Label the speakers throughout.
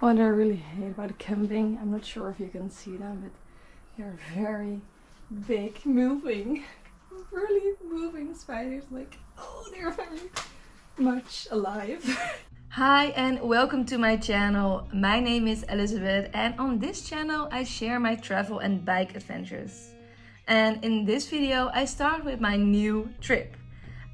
Speaker 1: What I really hate about camping, I'm not sure if you can see them, but they're very big, moving, really moving spiders. Like, oh, they're very much alive. Hi and welcome to my channel. My name is Elizabeth and on this channel I share my travel and bike adventures. And in this video I start with my new trip.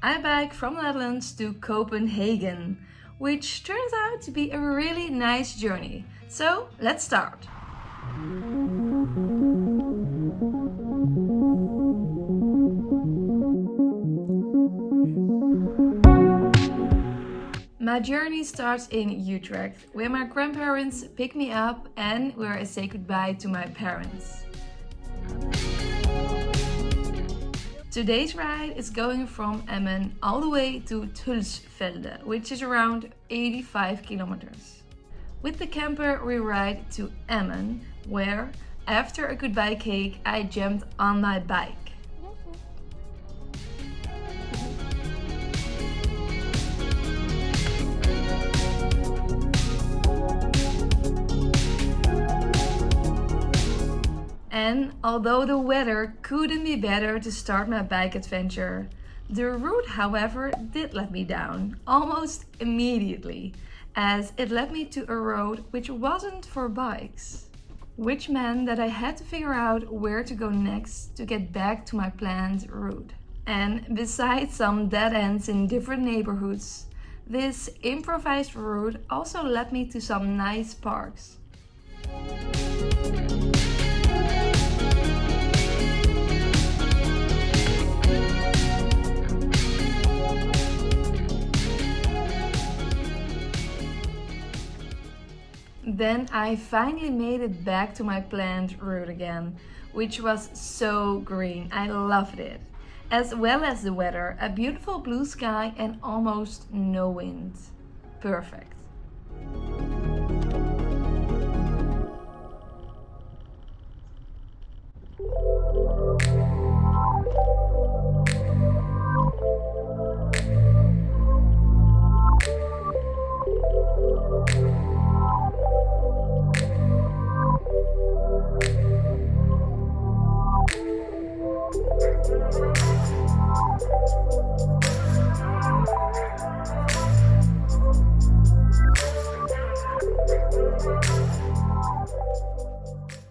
Speaker 1: I bike from the Netherlands to Copenhagen, which turns out to be a really nice journey. So let's start. My journey starts in Utrecht, where my grandparents pick me up and where I say goodbye to my parents. Today's ride is going from Emmen all the way to Thülsfelde, which is around 85 kilometers. With the camper we ride to Emmen, where, after a goodbye cake, I jumped on my bike. And although the weather couldn't be better to start my bike adventure, the route, however, did let me down almost immediately, as it led me to a road which wasn't for bikes. Which meant that I had to figure out where to go next to get back to my planned route. And besides some dead ends in different neighborhoods, this improvised route also led me to some nice parks. Then I finally made it back to my planned route again, which was so green. I loved it. As well as the weather, a beautiful blue sky and almost no wind. Perfect.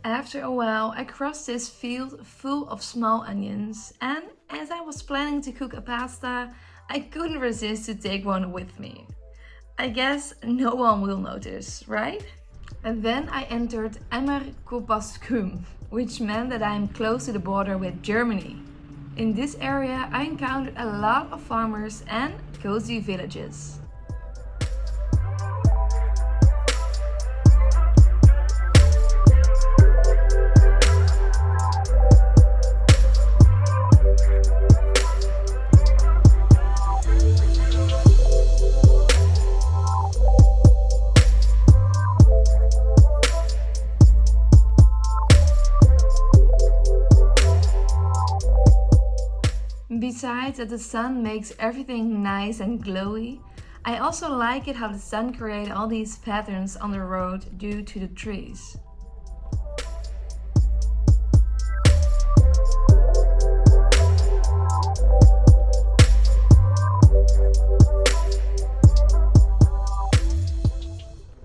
Speaker 1: After a while, I crossed this field full of small onions, and as I was planning to cook a pasta, I couldn't resist to take one with me. I guess no one will notice, right? And then I entered Emmen, which meant that I am close to the border with Germany. In this area, I encountered a lot of farmers and cozy villages. Besides that the sun makes everything nice and glowy, I also like it how the sun creates all these patterns on the road due to the trees.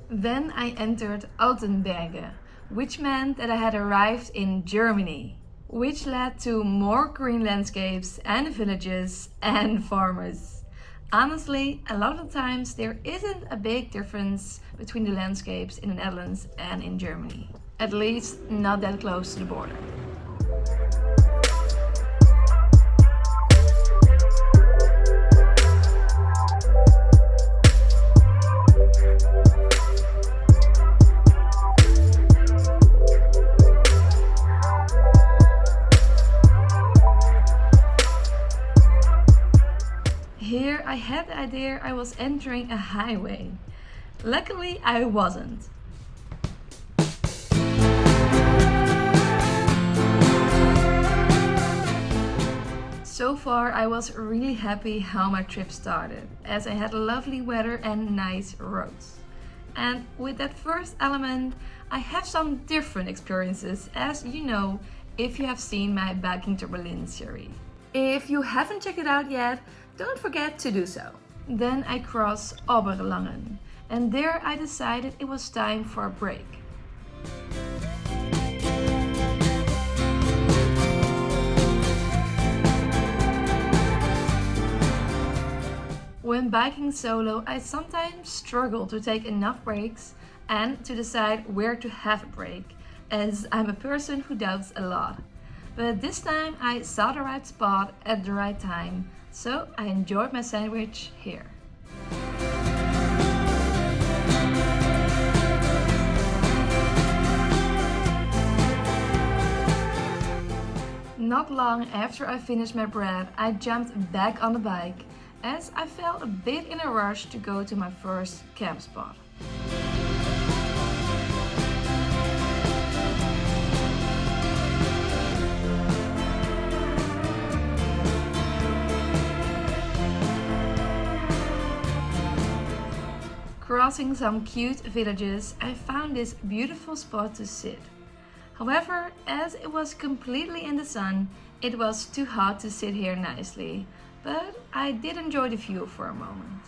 Speaker 1: Then I entered Altenberge, which meant that I had arrived in Germany, which led to more green landscapes and villages and farmers. Honestly, a lot of the times there isn't a big difference between the landscapes in the Netherlands and in Germany. At least not that close to the border. Here I had the idea I was entering a highway. Luckily I wasn't. So far I was really happy how my trip started, as I had lovely weather and nice roads. and with that first element, I have some different experiences, as you know, if you have seen my Biking to Berlin series. If you haven't checked it out yet, don't forget to do so. Then I crossed Oberlangen, and there I decided it was time for a break. When biking solo, I sometimes struggle to take enough breaks and to decide where to have a break, as I'm a person who doubts a lot. But this time I saw the right spot at the right time, so I enjoyed my sandwich here. Not long after I finished my bread, I jumped back on the bike, as I felt a bit in a rush to go to my first camp spot. Crossing some cute villages, I found this beautiful spot to sit. However, as it was completely in the sun, it was too hot to sit here nicely, but I did enjoy the view for a moment.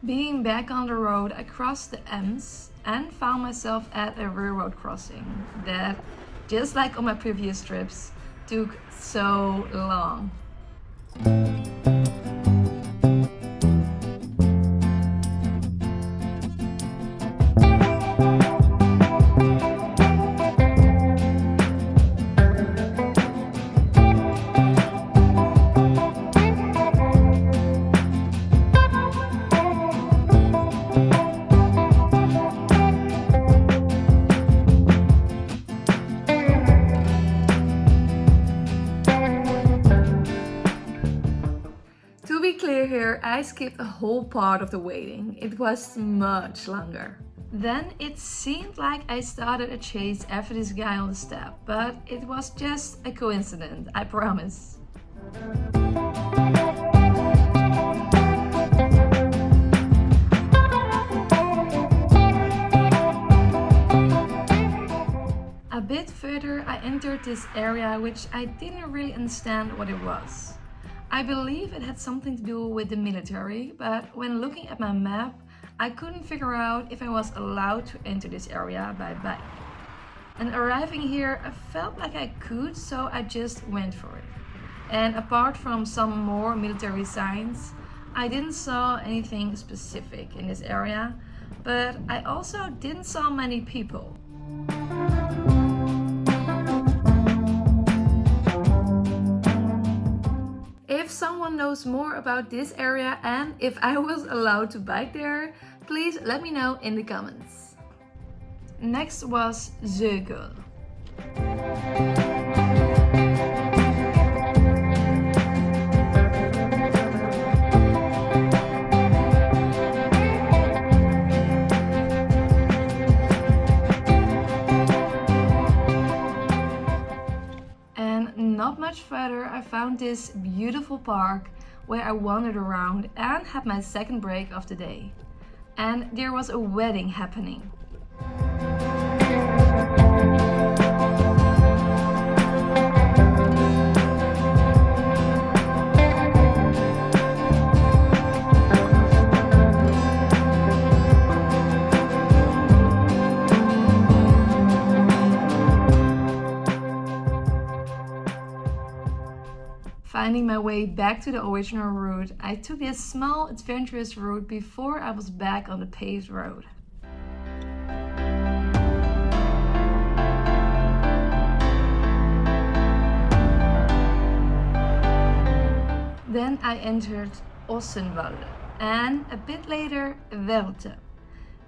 Speaker 1: Being back on the road, I crossed the Ems and found myself at a railroad crossing that, just like on my previous trips, took so long. To be clear here, I skipped a whole part of the waiting. It was much longer. Then it seemed like I started a chase after this guy on the step, but it was just a coincidence, I promise. A bit further, I entered this area which I didn't really understand what it was. I believe it had something to do with the military, but when looking at my map, I couldn't figure out if I was allowed to enter this area by bike. And arriving here, I felt like I could, so I just went for it. And apart from some more military signs, I didn't saw anything specific in this area, but I also didn't saw many people. If someone knows more about this area and if I was allowed to bike there, please let me know in the comments. Next was Zeugel. Not much further, I found this beautiful park where I wandered around and had my second break of the day. And there was a wedding happening. Finding my way back to the original route, I took this small adventurous route before I was back on the paved road. Then I entered Ossenwalde and a bit later Welte.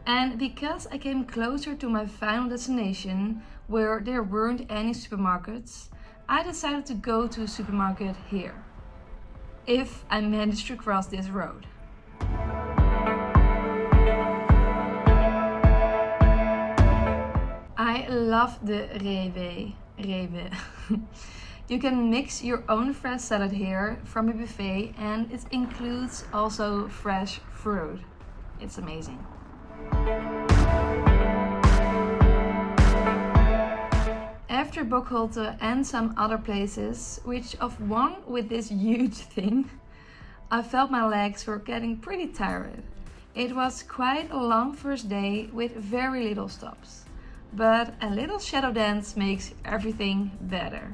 Speaker 1: And because I came closer to my final destination, where there weren't any supermarkets, I decided to go to a supermarket here, if I managed to cross this road. I love the Rewe. You can mix your own fresh salad here from a buffet, and it includes also fresh fruit. It's amazing. After Bokholte and some other places, which of one with this huge thing, I felt my legs were getting pretty tired. It was quite a long first day with very little stops, but a little shadow dance makes everything better.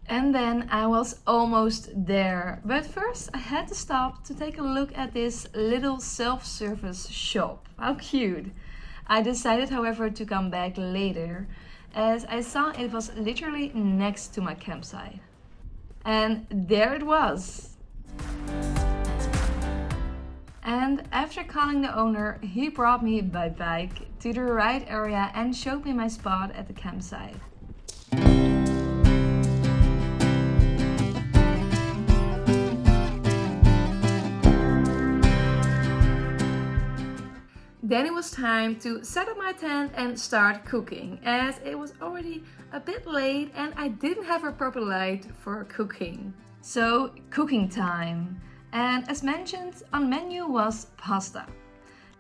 Speaker 1: And then I was almost there. But first I had to stop to take a look at this little self-service shop. How cute! I decided, however, to come back later, as I saw it was literally next to my campsite. And there it was! And after calling the owner, he brought me by bike to the right area and showed me my spot at the campsite. Then it was time to set up my tent and start cooking, as it was already a bit late and I didn't have a proper light for cooking. So cooking time. And as mentioned, on menu was pasta.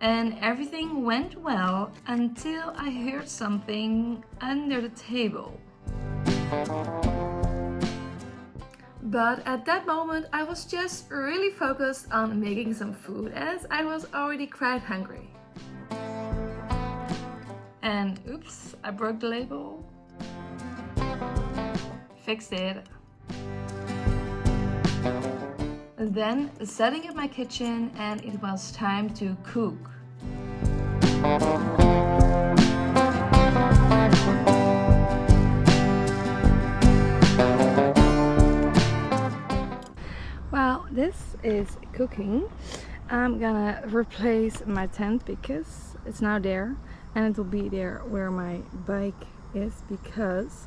Speaker 1: And everything went well until I heard something under the table. But at that moment I was just really focused on making some food, as I was already quite hungry. And oops, I broke the label. Fixed it. Then setting up my kitchen, and it was time to cook. Well, this is cooking. I'm gonna replace my tent because it's now there, and it will be there where my bike is, because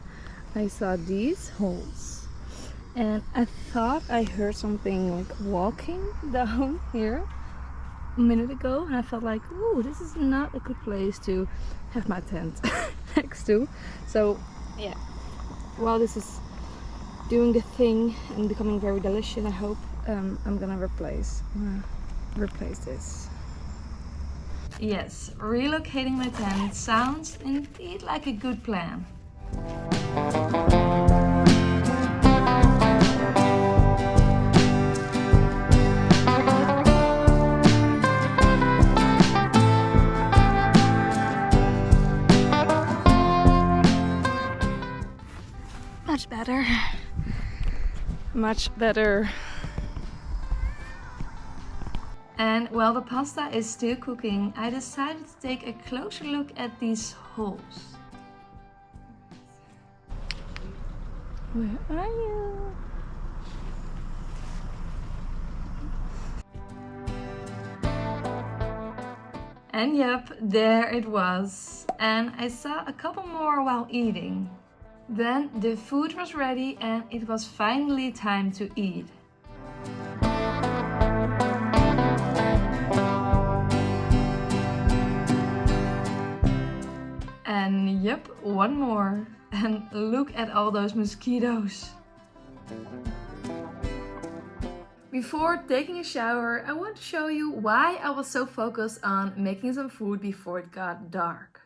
Speaker 1: I saw these holes and I thought I heard something like walking down here a minute ago, and I felt like, ooh, this is not a good place to have my tent next to. So yeah, while this is doing the thing and becoming very delicious, I hope, I'm gonna replace this. Yes, relocating my tent sounds indeed like a good plan. Much better. Much better. And while the pasta is still cooking, I decided to take a closer look at these holes. Where are you? And yep, there it was. And I saw a couple more while eating. Then the food was ready and it was finally time to eat. And yep, one more. And look at all those mosquitoes. Before taking a shower, I want to show you why I was so focused on making some food before it got dark.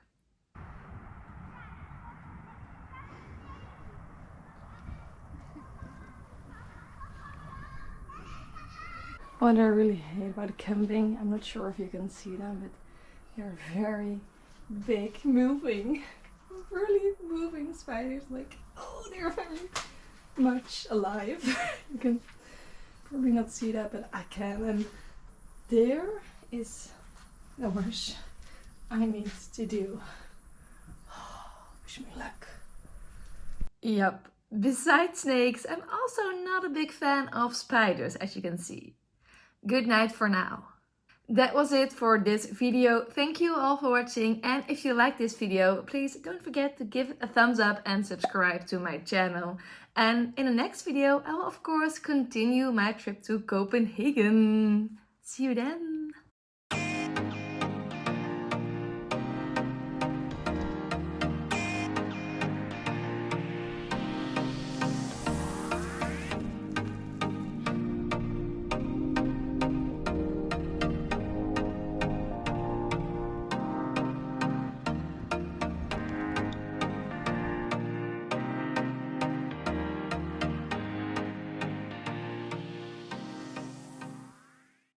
Speaker 1: What I really hate about camping, I'm not sure if you can see them, but they're very big, moving, really moving spiders. Like, oh, they're very much alive. You can probably not see that, but I can. And there is the wish I need to do. Wish me luck. Yep. Besides snakes, I'm also not a big fan of spiders, as you can see. Good night for now. That was it for this video. Thank you all for watching, and if you like this video, please don't forget to give it a thumbs up and subscribe to my channel. And in the next video, I will of course continue my trip to Copenhagen. See you then!